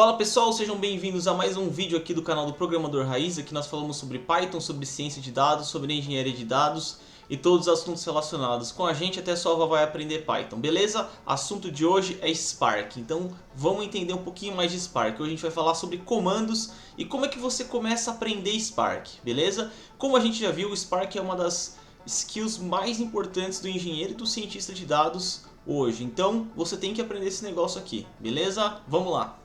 Fala pessoal, sejam bem-vindos a mais um vídeo aqui do canal do Programador Raiz. Aqui nós falamos sobre Python, sobre ciência de dados, sobre engenharia de dados e todos os assuntos relacionados com a gente. Até só vai aprender Python, beleza? Assunto de hoje é Spark, então vamos entender um pouquinho mais de Spark. Hoje a gente vai falar sobre comandos e como é que você começa a aprender Spark, beleza? Como a gente já viu, o Spark é uma das skills mais importantes do engenheiro e do cientista de dados hoje. Então você tem que aprender esse negócio aqui, beleza? Vamos lá!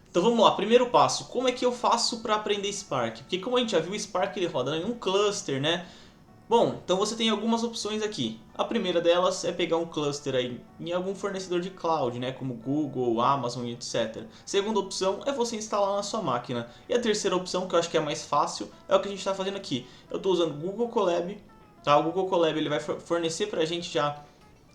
Então vamos lá, primeiro passo, como é que eu faço para aprender Spark? Porque como a gente já viu, o Spark ele roda em um cluster, né? Bom, então você tem algumas opções aqui. A primeira delas é pegar um cluster aí em algum fornecedor de cloud, né? Como Google, Amazon e etc. Segunda opção é você instalar na sua máquina. E a terceira opção, que eu acho que é mais fácil, é o que a gente está fazendo aqui. Eu estou usando o Google Colab, tá? O Google Colab ele vai fornecer para a gente já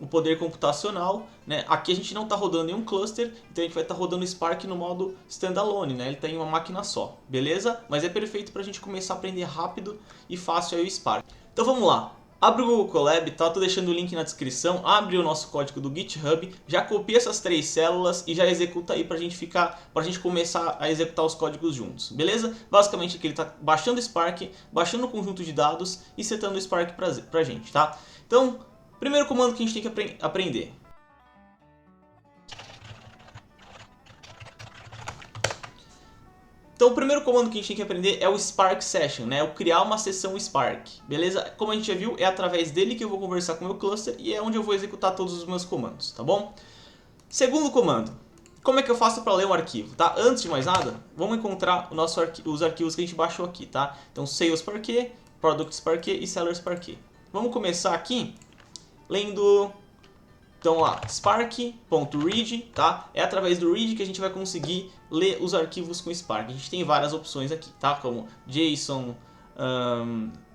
o poder computacional, né? Aqui a gente não está rodando em um cluster, então a gente vai estar rodando o Spark no modo standalone, né? Ele está em uma máquina só, beleza? Mas é perfeito para a gente começar a aprender rápido e fácil aí o Spark. Então vamos lá, abre o Google Colab, tá? Tô deixando o link na descrição, abre o nosso código do GitHub, já copia essas três células e já executa aí pra gente começar a executar os códigos juntos, beleza? Basicamente aqui ele tá baixando o Spark, baixando o conjunto de dados e setando o Spark pra gente, tá? Então, primeiro comando que a gente tem que aprender. Então o primeiro comando que a gente tem que aprender é o Spark Session, né? O criar uma sessão Spark, beleza? Como a gente já viu, é através dele que eu vou conversar com o meu cluster e é onde eu vou executar todos os meus comandos, tá bom? Segundo comando, como é que eu faço para ler um arquivo, tá? Antes de mais nada, vamos encontrar os arquivos que a gente baixou aqui, tá? Então Sales.Parquet, Products.Parquet e Sellers.Parquet. Vamos começar aqui lendo... Então lá, spark.read, tá? É através do read que a gente vai conseguir ler os arquivos com Spark. A gente tem várias opções aqui, tá? Como JSON,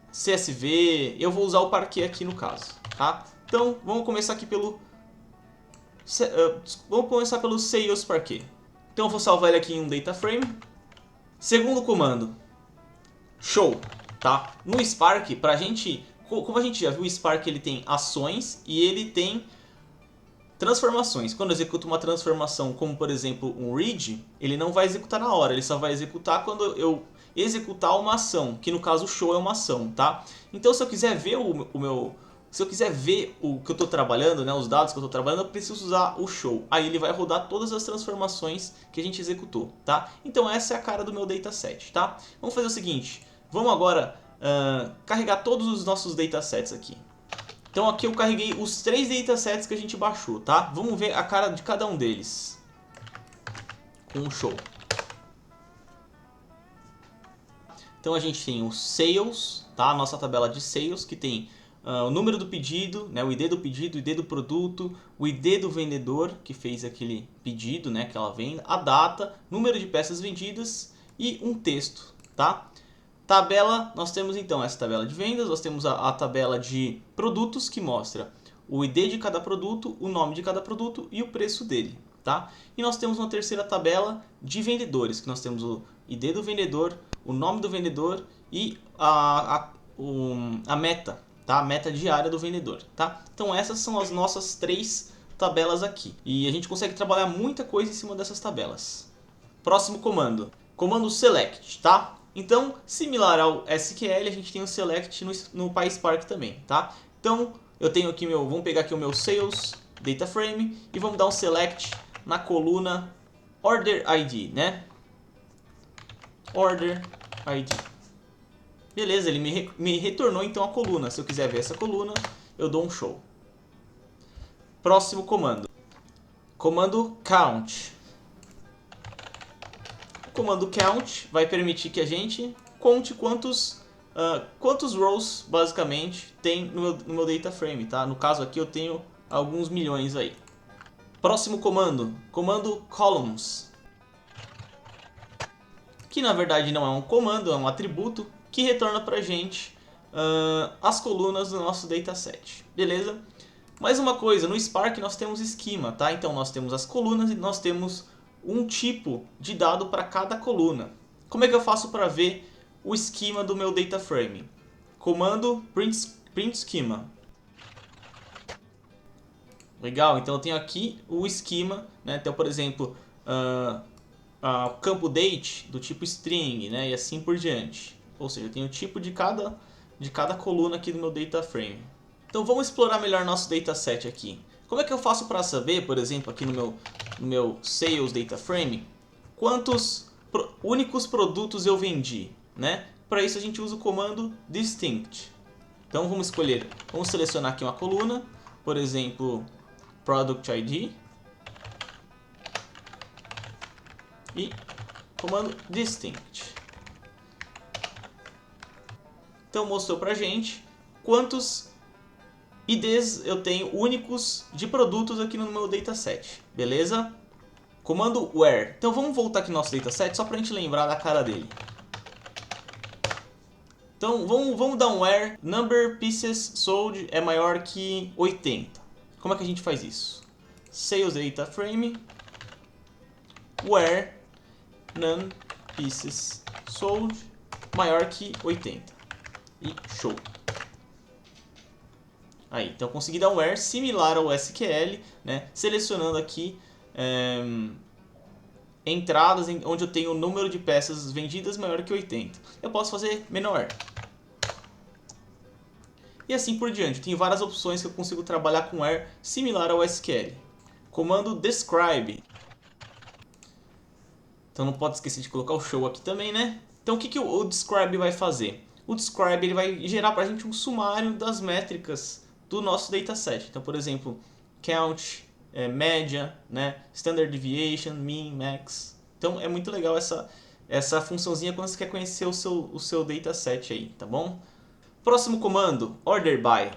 CSV, eu vou usar o Parquet aqui no caso, tá? Então vamos começar aqui pelo Sales Parquet. Então eu vou salvar ele aqui em um data frame. Segundo comando, show, tá? No Spark, como a gente já viu, o Spark ele tem ações e ele tem transformações. Quando eu executo uma transformação, como por exemplo um read, ele não vai executar na hora, ele só vai executar quando eu executar uma ação, que no caso o show é uma ação, tá? Então se eu quiser ver se eu quiser ver o que eu estou trabalhando, né, os dados que eu estou trabalhando, eu preciso usar o show. Aí ele vai rodar todas as transformações que a gente executou, tá? Então essa é a cara do meu dataset, tá? Vamos fazer o seguinte, vamos agora carregar todos os nossos datasets aqui. Então aqui eu carreguei os 3 datasets que a gente baixou, tá? Vamos ver a cara de cada um deles com o show. Então a gente tem o Sales, tá? A nossa tabela de Sales, que tem o número do pedido, né? O ID do pedido, o ID do produto, o ID do vendedor que fez aquele pedido, né? Aquela venda, a data, número de peças vendidas e um texto, tá? Tabela, nós temos então essa tabela de vendas, nós temos a tabela de produtos que mostra o ID de cada produto, o nome de cada produto e o preço dele, tá? E nós temos uma terceira tabela de vendedores, que nós temos o ID do vendedor, o nome do vendedor e a meta, tá? A meta diária do vendedor, tá? Então essas são as nossas 3 tabelas aqui. E a gente consegue trabalhar muita coisa em cima dessas tabelas. Próximo comando, comando select, tá? Então, similar ao SQL, a gente tem o select no PySpark também, tá? Então, eu tenho aqui vamos pegar aqui o meu Sales Data Frame e vamos dar um select na coluna Order ID, né? Order ID. Beleza, ele me retornou então a coluna. Se eu quiser ver essa coluna, eu dou um show. Próximo comando. Comando count. O comando count vai permitir que a gente conte quantos rows basicamente tem no meu data frame, tá? No caso aqui eu tenho alguns milhões aí. Próximo comando, comando columns, que na verdade não é um comando, é um atributo que retorna pra gente as colunas do nosso dataset, beleza? Mais uma coisa, no Spark nós temos esquema, tá? Então nós temos as colunas e nós temos um tipo de dado para cada coluna. Como é que eu faço para ver o esquema do meu data frame? Comando print schema. Legal, então eu tenho aqui o esquema, né? Então, por exemplo, o campo date do tipo string, né? E assim por diante. Ou seja, eu tenho o tipo de cada coluna aqui do meu data frame. Então vamos explorar melhor nosso dataset aqui. Como é que eu faço para saber, por exemplo, aqui no meu Sales Data Frame, quantos únicos produtos eu vendi, né? Para isso a gente usa o comando distinct. Então vamos selecionar aqui uma coluna, por exemplo, Product ID e comando distinct. Então mostrou pra gente quantos IDs eu tenho únicos de produtos aqui no meu dataset, beleza? Comando where. Então vamos voltar aqui no nosso dataset só pra gente lembrar da cara dele. Então vamos dar um where number pieces sold é maior que 80. Como é que a gente faz isso? Sales data frame where none pieces sold maior que 80. E show. Aí, então eu consegui dar um where similar ao SQL, né? Selecionando aqui entradas onde eu tenho o número de peças vendidas maior que 80. Eu posso fazer menor. E assim por diante. Tem várias opções que eu consigo trabalhar com where similar ao SQL. Comando describe. Então não pode esquecer de colocar o show aqui também, né? Então o que o describe vai fazer? O describe ele vai gerar para a gente um sumário das métricas do nosso dataset. Então, por exemplo, count, média, né? Standard deviation, mean, max. Então é muito legal essa funçãozinha quando você quer conhecer o seu dataset aí, tá bom? Próximo comando, order by.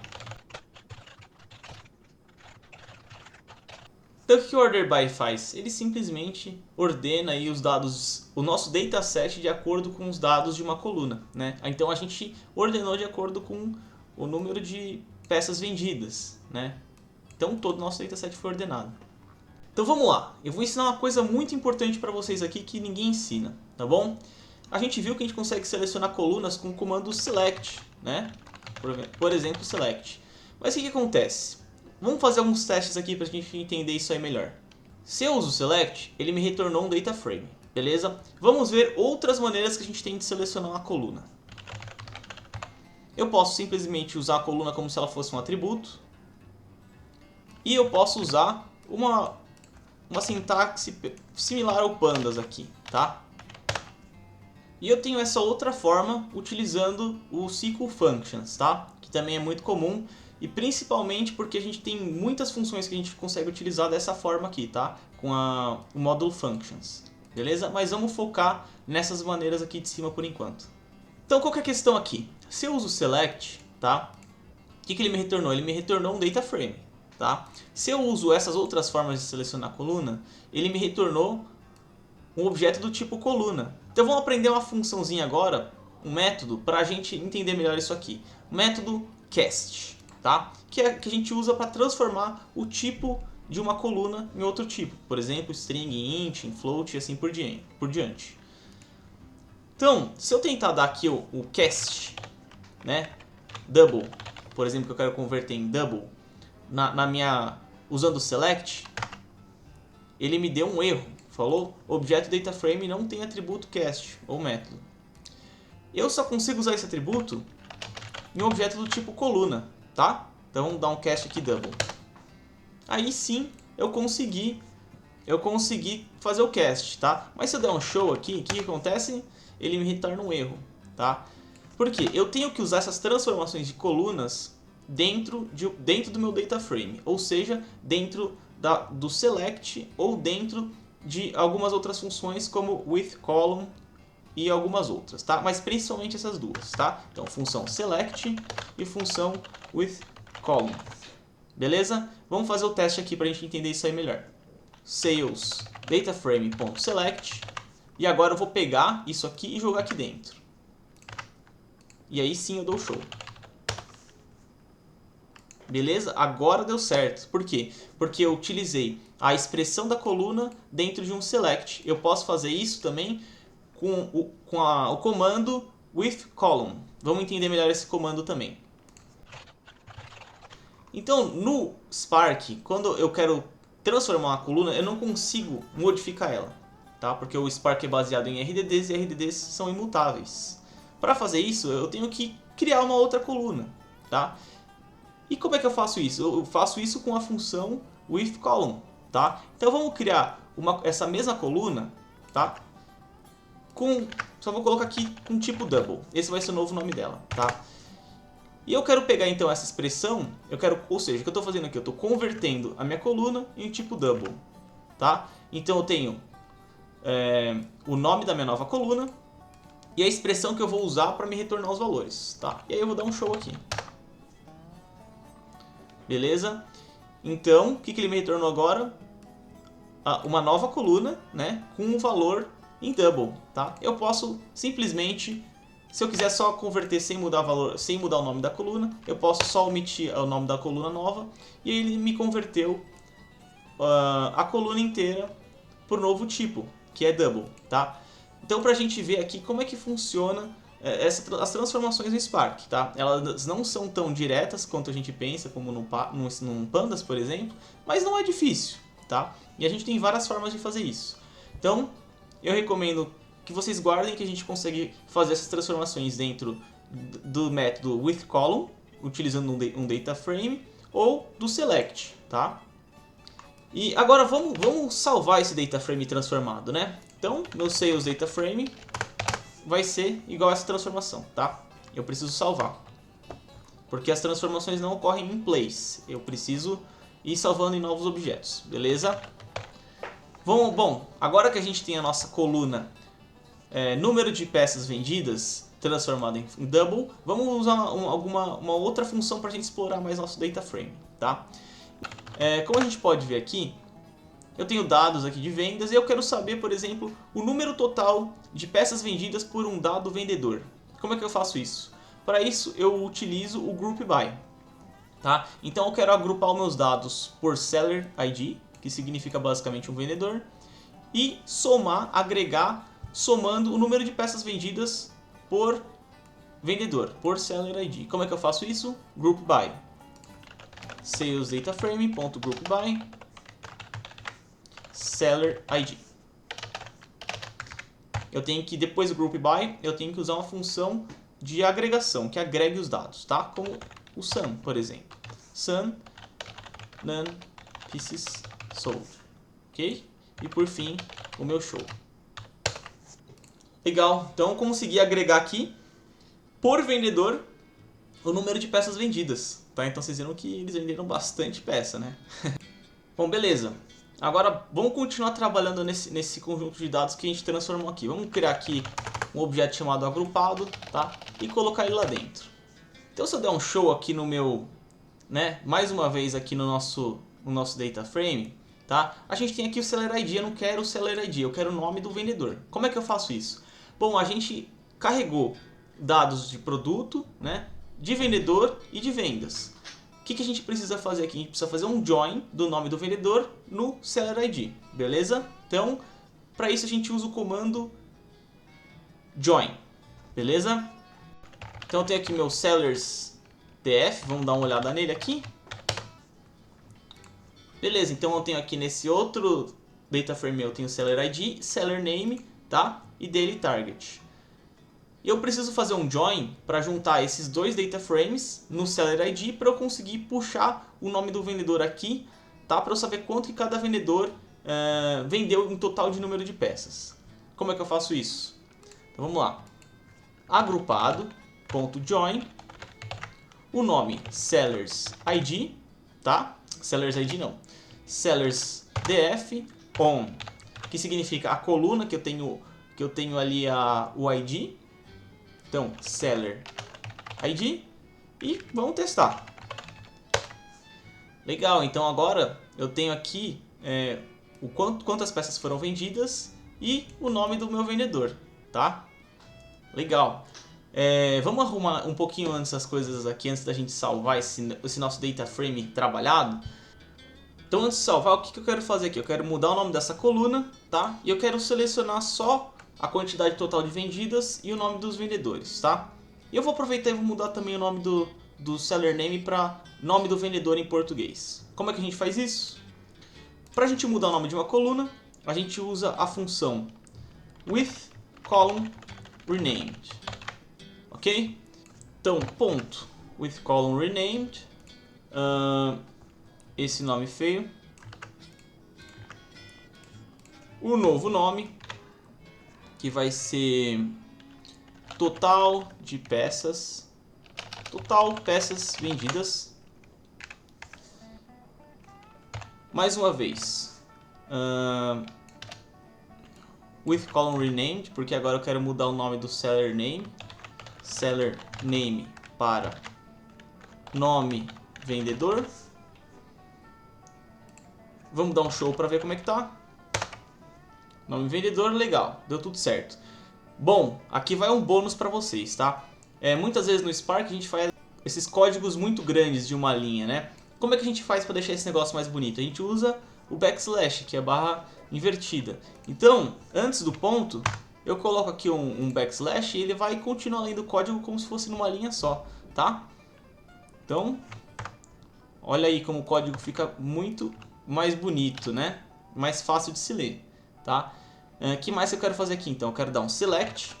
Então o que o order by faz? Ele simplesmente ordena aí os dados, o nosso dataset de acordo com os dados de uma coluna, né? Então a gente ordenou de acordo com o número de peças vendidas, né? Então todo o nosso dataset foi ordenado. Então vamos lá, eu vou ensinar uma coisa muito importante para vocês aqui que ninguém ensina, tá bom? A gente viu que a gente consegue selecionar colunas com o comando select, né? Por exemplo, select. Mas o que acontece? Vamos fazer alguns testes aqui para a gente entender isso aí melhor. Se eu uso o select, ele me retornou um data frame, beleza? Vamos ver outras maneiras que a gente tem de selecionar uma coluna. Eu posso simplesmente usar a coluna como se ela fosse um atributo. E eu posso usar uma sintaxe similar ao pandas aqui, tá? E eu tenho essa outra forma utilizando o SQL Functions, tá? Que também é muito comum e principalmente porque a gente tem muitas funções que a gente consegue utilizar dessa forma aqui, tá? Com o módulo Functions, beleza? Mas vamos focar nessas maneiras aqui de cima por enquanto. Então qual que é a questão aqui? Se eu uso o select, tá? O que ele me retornou? Ele me retornou um data frame, tá? Se eu uso essas outras formas de selecionar a coluna, ele me retornou um objeto do tipo coluna. Então vamos aprender uma funçãozinha agora, um método, para a gente entender melhor isso aqui. O método cast, tá? Que a gente usa para transformar o tipo de uma coluna em outro tipo. Por exemplo, string, int, float e assim por diante. Então, se eu tentar dar aqui o cast, né? Double, por exemplo, que eu quero converter em double, usando o select, ele me deu um erro. Falou, objeto DataFrame não tem atributo cast, ou método. Eu só consigo usar esse atributo em um objeto do tipo coluna, tá? Então vamos dar um cast aqui double. Aí sim eu consegui fazer o cast, tá? Mas se eu der um show aqui, o que acontece? Ele me retorna um erro, tá? Por quê? Eu tenho que usar essas transformações de colunas dentro do meu DataFrame, ou seja, dentro do select ou dentro de algumas outras funções como with column e algumas outras, tá? Mas principalmente essas duas, tá? Então função select e função with column. Beleza? Vamos fazer o teste aqui para a gente entender isso aí melhor. Sales dataframe.select e agora eu vou pegar isso aqui e jogar aqui dentro. E aí sim eu dou show. Beleza? Agora deu certo. Por quê? Porque eu utilizei a expressão da coluna dentro de um select. Eu posso fazer isso também com o comando with column. Vamos entender melhor esse comando também. Então, no Spark, quando eu quero transformar uma coluna, eu não consigo modificar ela, tá? Porque o Spark é baseado em RDDs e RDDs são imutáveis. Para fazer isso, eu tenho que criar uma outra coluna, tá? E como é que eu faço isso? Eu faço isso com a função withColumn, tá? Então vamos criar essa mesma coluna, tá? Só vou colocar aqui com tipo double. Esse vai ser o novo nome dela, tá? E eu quero pegar então essa expressão, ou seja, o que eu estou fazendo aqui? Eu estou convertendo a minha coluna em tipo double, tá? Então eu tenho o nome da minha nova coluna e a expressão que eu vou usar para me retornar os valores, tá? E aí eu vou dar um show aqui. Beleza? Então, o que ele me retornou agora? Uma nova coluna, né, com um valor em double, tá? Eu posso simplesmente, se eu quiser só converter sem mudar valor, sem mudar o nome da coluna, eu posso só omitir o nome da coluna nova e ele me converteu a coluna inteira por novo tipo, que é double, tá? Então, para a gente ver aqui como é que funciona as transformações no Spark, tá? Elas não são tão diretas quanto a gente pensa, como no Pandas, por exemplo, mas não é difícil, tá? E a gente tem várias formas de fazer isso. Então, eu recomendo que vocês guardem que a gente consegue fazer essas transformações dentro do método withColumn, utilizando um data frame, ou do select, tá? E agora vamos salvar esse data frame transformado, né? Então, meu sales data frame vai ser igual a essa transformação, tá? Eu preciso salvar. Porque as transformações não ocorrem em place. Eu preciso ir salvando em novos objetos, beleza? Bom, agora que a gente tem a nossa coluna número de peças vendidas transformada em double, vamos usar uma outra função para a gente explorar mais nosso data frame, tá? Como a gente pode ver aqui, eu tenho dados aqui de vendas e eu quero saber, por exemplo, o número total de peças vendidas por um dado vendedor. Como é que eu faço isso? Para isso eu utilizo o Group By, tá? Então eu quero agrupar os meus dados por Seller ID, que significa basicamente um vendedor, e agregar, somando o número de peças vendidas por vendedor, por Seller ID. Como é que eu faço isso? Group By. SalesDataFrame.GroupBy Seller ID. Eu tenho que, depois do Group By, eu tenho que usar uma função de agregação, que agregue os dados, tá? Como o sum, por exemplo. Sum, none, pieces, sold. Ok? E por fim, o meu show. Legal, então eu consegui agregar aqui, por vendedor, o número de peças vendidas. Tá? Então vocês viram que eles venderam bastante peça, né? Bom, beleza. Agora vamos continuar trabalhando nesse conjunto de dados que a gente transformou aqui. Vamos criar aqui um objeto chamado agrupado, tá? E colocar ele lá dentro. Então se eu der um show aqui no meu, né? Mais uma vez aqui no nosso data frame, tá? A gente tem aqui o Seller ID, eu não quero o Seller ID, eu quero o nome do vendedor. Como é que eu faço isso? Bom, a gente carregou dados de produto, né? De vendedor e de vendas. O que a gente precisa fazer aqui? A gente precisa fazer um join do nome do vendedor no Seller ID, beleza? Então, para isso a gente usa o comando join, beleza? Então eu tenho aqui meu sellers df, vamos dar uma olhada nele aqui. Beleza, então eu tenho aqui nesse outro data frame eu tenho Seller ID, Seller Name, tá? E Daily Target. E eu preciso fazer um join para juntar esses dois data frames no Seller ID para eu conseguir puxar o nome do vendedor aqui, tá? Para eu saber quanto que cada vendedor vendeu em total de número de peças. Como é que eu faço isso? Então vamos lá. Agrupado.join, o nome Sellers ID, tá? Sellers ID não. Sellers df on, que significa a coluna que eu tenho ali o ID. Então, Seller ID e vamos testar. Legal, então agora eu tenho aqui quantas peças foram vendidas e o nome do meu vendedor, tá? Legal. Vamos arrumar um pouquinho antes as coisas aqui, antes da gente salvar esse nosso data frame trabalhado. Então, antes de salvar, o que eu quero fazer aqui? Eu quero mudar o nome dessa coluna, tá? E eu quero selecionar só a quantidade total de vendidas e o nome dos vendedores, tá? E eu vou aproveitar e vou mudar também o nome do do seller name para nome do vendedor em português. Como é que a gente faz isso? Para a gente mudar o nome de uma coluna, a gente usa a função with column renamed, ok? Então, ponto with column renamed, esse nome feio, o novo nome, que vai ser total de peças, total peças vendidas. Mais uma vez, with column renamed, porque agora eu quero mudar o nome do seller name para nome vendedor. Vamos dar um show para ver como é que tá. Nome vendedor, legal, deu tudo certo. Bom, aqui vai um bônus para vocês, tá? Muitas vezes no Spark a gente faz esses códigos muito grandes de uma linha, né? Como é que a gente faz para deixar esse negócio mais bonito? A gente usa o backslash, que é a barra invertida. Então, antes do ponto, eu coloco aqui um backslash e ele vai continuar lendo o código como se fosse numa linha só, tá? Então, olha aí como o código fica muito mais bonito, né? Mais fácil de se ler, tá? Que mais eu quero fazer aqui? Então, eu quero dar um select,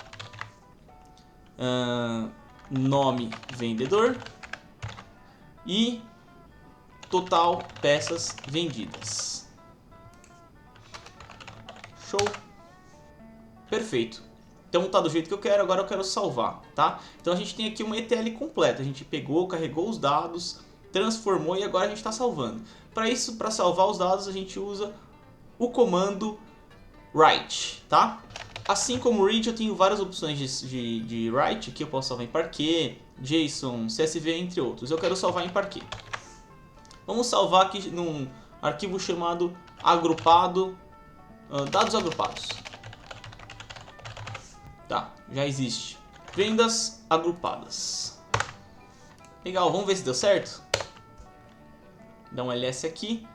nome vendedor e total peças vendidas. Show! Perfeito. Então tá do jeito que eu quero, agora eu quero salvar, tá? Então a gente tem aqui uma ETL completa, a gente pegou, carregou os dados, transformou e agora a gente está salvando. Para isso, para salvar os dados, a gente usa o comando write, tá? Assim como o read, eu tenho várias opções de write, que eu posso salvar em Parquet, JSON, CSV, entre outros. Eu quero salvar em Parquet. Vamos salvar aqui num arquivo chamado agrupado, dados agrupados. Tá, já existe. Vendas agrupadas. Legal, vamos ver se deu certo? Dá um ls aqui.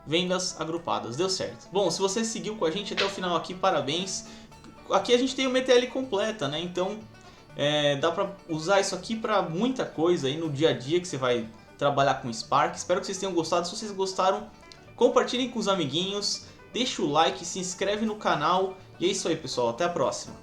Vendas agrupadas, deu certo. Bom, se você seguiu com a gente até o final aqui, parabéns. Aqui a gente tem uma ETL completa, né? Então dá pra usar isso aqui para muita coisa aí no dia a dia que você vai trabalhar com Spark. Espero que vocês tenham gostado. Se vocês gostaram, compartilhem com os amiguinhos, deixa o like, se inscreve no canal. E é isso aí, pessoal. Até a próxima.